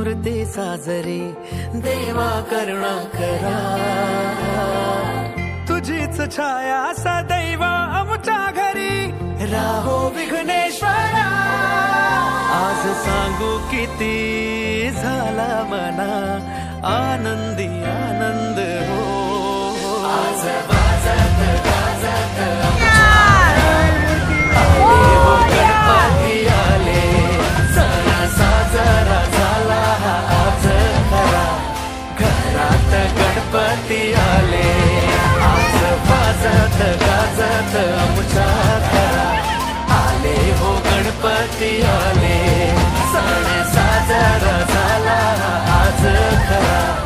मूर्ती साजरी देवा करुणा करा। तुझीच छाया सदैव आमच्या घरी राहो विघ्नेश्वरा। आज सांगू किती झाला मना आनंदी आनंद हो। आज वाजत गाजत गणपती आले सण साजरा झाला आज खरा। घरात गणपती आले आज वाजत गाजत आमच्या घरा। आले हो गणपती आले सण साजरा झाला आज खरा।